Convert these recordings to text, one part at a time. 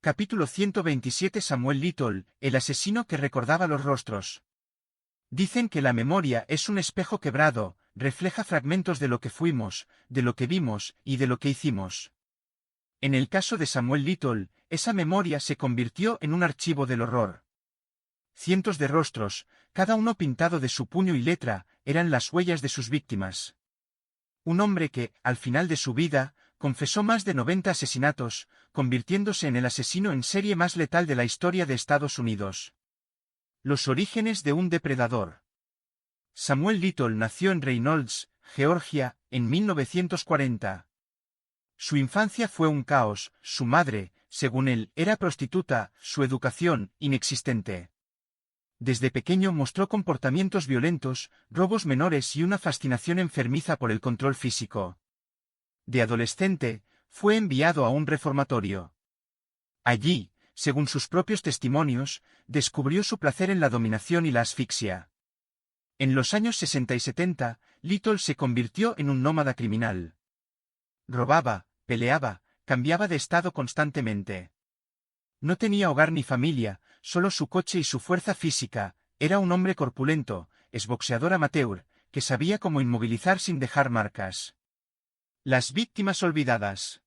Capítulo 127. Samuel Little, el asesino que recordaba los rostros. Dicen que la memoria es un espejo quebrado, refleja fragmentos de lo que fuimos, de lo que vimos y de lo que hicimos. En el caso de Samuel Little, esa memoria se convirtió en un archivo del horror. Cientos de rostros, cada uno pintado de su puño y letra, eran las huellas de sus víctimas. Un hombre que, al final de su vida, confesó más de 90 asesinatos, convirtiéndose en el asesino en serie más letal de la historia de Estados Unidos. Los orígenes de un depredador. Samuel Little nació en Reynolds, Georgia, en 1940. Su infancia fue un caos, su madre, según él, era prostituta, su educación, inexistente. Desde pequeño mostró comportamientos violentos, robos menores y una fascinación enfermiza por el control físico. De adolescente, fue enviado a un reformatorio. Allí, según sus propios testimonios, descubrió su placer en la dominación y la asfixia. En los años 60 y 70, Little se convirtió en un nómada criminal. Robaba, peleaba, cambiaba de estado constantemente. No tenía hogar ni familia, solo su coche y su fuerza física. Era un hombre corpulento, exboxeador amateur, que sabía cómo inmovilizar sin dejar marcas. Las víctimas olvidadas.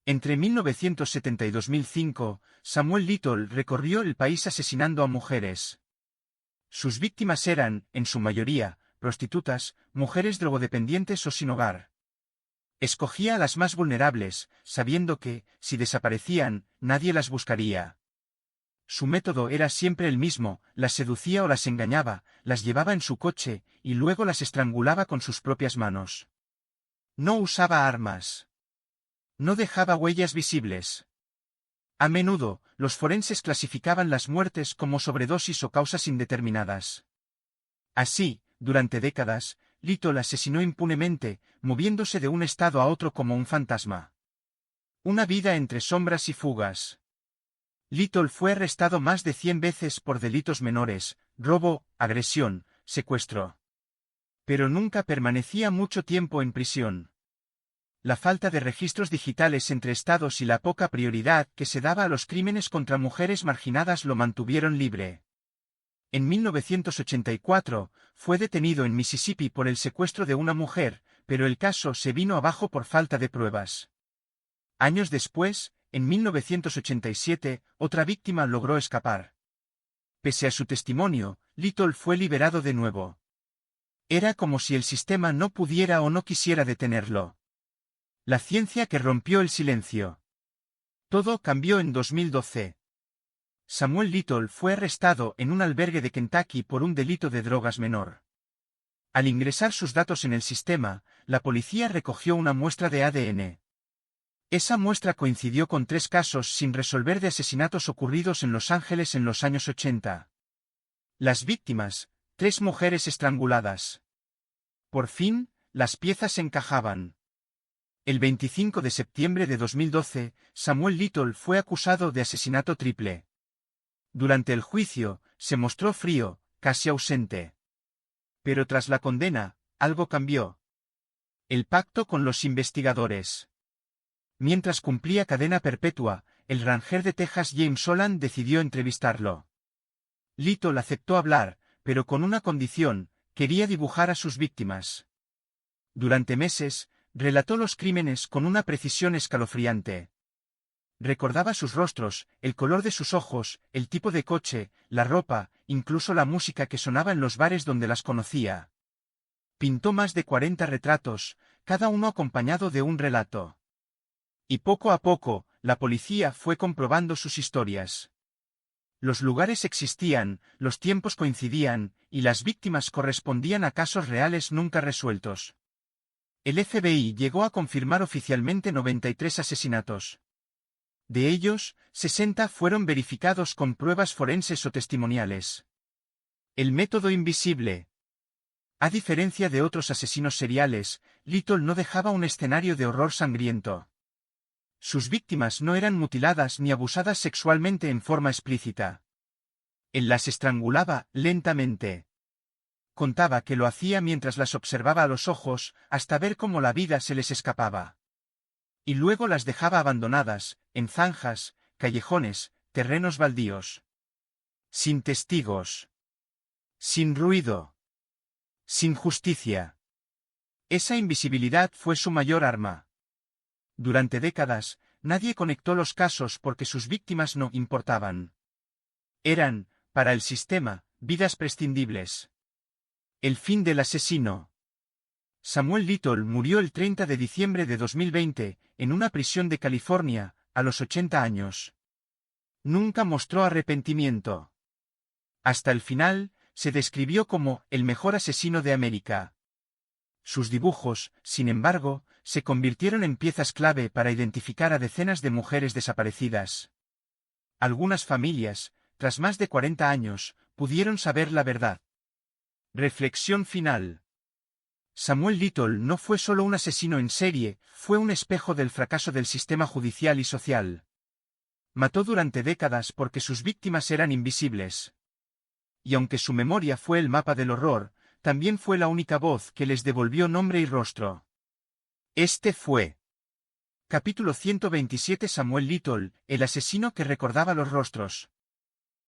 Entre 1970 y 2005, Samuel Little recorrió el país asesinando a mujeres. Sus víctimas eran, en su mayoría, prostitutas, mujeres drogodependientes o sin hogar. Escogía a las más vulnerables, sabiendo que, si desaparecían, nadie las buscaría. Su método era siempre el mismo: las seducía o las engañaba, las llevaba en su coche, y luego las estrangulaba con sus propias manos. No usaba armas. No dejaba huellas visibles. A menudo, los forenses clasificaban las muertes como sobredosis o causas indeterminadas. Así, durante décadas, Little asesinó impunemente, moviéndose de un estado a otro como un fantasma. Una vida entre sombras y fugas. Little fue arrestado más de 100 veces por delitos menores: robo, agresión, secuestro. Pero nunca permanecía mucho tiempo en prisión. La falta de registros digitales entre estados y la poca prioridad que se daba a los crímenes contra mujeres marginadas lo mantuvieron libre. En 1984, fue detenido en Mississippi por el secuestro de una mujer, pero el caso se vino abajo por falta de pruebas. Años después, en 1987, otra víctima logró escapar. Pese a su testimonio, Little fue liberado de nuevo. Era como si el sistema no pudiera o no quisiera detenerlo. La ciencia que rompió el silencio. Todo cambió en 2012. Samuel Little fue arrestado en un albergue de Kentucky por un delito de drogas menor. Al ingresar sus datos en el sistema, la policía recogió una muestra de ADN. Esa muestra coincidió con 3 casos sin resolver de asesinatos ocurridos en Los Ángeles en los años 80. Las víctimas: 3 mujeres estranguladas. Por fin, las piezas encajaban. El 25 de septiembre de 2012, Samuel Little fue acusado de asesinato triple. Durante el juicio, se mostró frío, casi ausente. Pero tras la condena, algo cambió. El pacto con los investigadores. Mientras cumplía cadena perpetua, el ranger de Texas James Holland decidió entrevistarlo. Little aceptó hablar, pero con una condición: quería dibujar a sus víctimas. Durante meses, relató los crímenes con una precisión escalofriante. Recordaba sus rostros, el color de sus ojos, el tipo de coche, la ropa, incluso la música que sonaba en los bares donde las conocía. Pintó más de 40 retratos, cada uno acompañado de un relato. Y poco a poco, la policía fue comprobando sus historias. Los lugares existían, los tiempos coincidían, y las víctimas correspondían a casos reales nunca resueltos. El FBI llegó a confirmar oficialmente 93 asesinatos. De ellos, 60 fueron verificados con pruebas forenses o testimoniales. El método invisible. A diferencia de otros asesinos seriales, Little no dejaba un escenario de horror sangriento. Sus víctimas no eran mutiladas ni abusadas sexualmente en forma explícita. Él las estrangulaba lentamente. Contaba que lo hacía mientras las observaba a los ojos, hasta ver cómo la vida se les escapaba. Y luego las dejaba abandonadas, en zanjas, callejones, terrenos baldíos. Sin testigos. Sin ruido. Sin justicia. Esa invisibilidad fue su mayor arma. Durante décadas, nadie conectó los casos porque sus víctimas no importaban. Eran, para el sistema, vidas prescindibles. El fin del asesino. Samuel Little murió el 30 de diciembre de 2020, en una prisión de California, a los 80 años. Nunca mostró arrepentimiento. Hasta el final, se describió como el mejor asesino de América. Sus dibujos, sin embargo, se convirtieron en piezas clave para identificar a decenas de mujeres desaparecidas. Algunas familias, tras más de 40 años, pudieron saber la verdad. Reflexión final. Samuel Little no fue solo un asesino en serie, fue un espejo del fracaso del sistema judicial y social. Mató durante décadas porque sus víctimas eran invisibles. Y aunque su memoria fue el mapa del horror, también fue la única voz que les devolvió nombre y rostro. Este fue Capítulo 127. Samuel Little, el asesino que recordaba los rostros.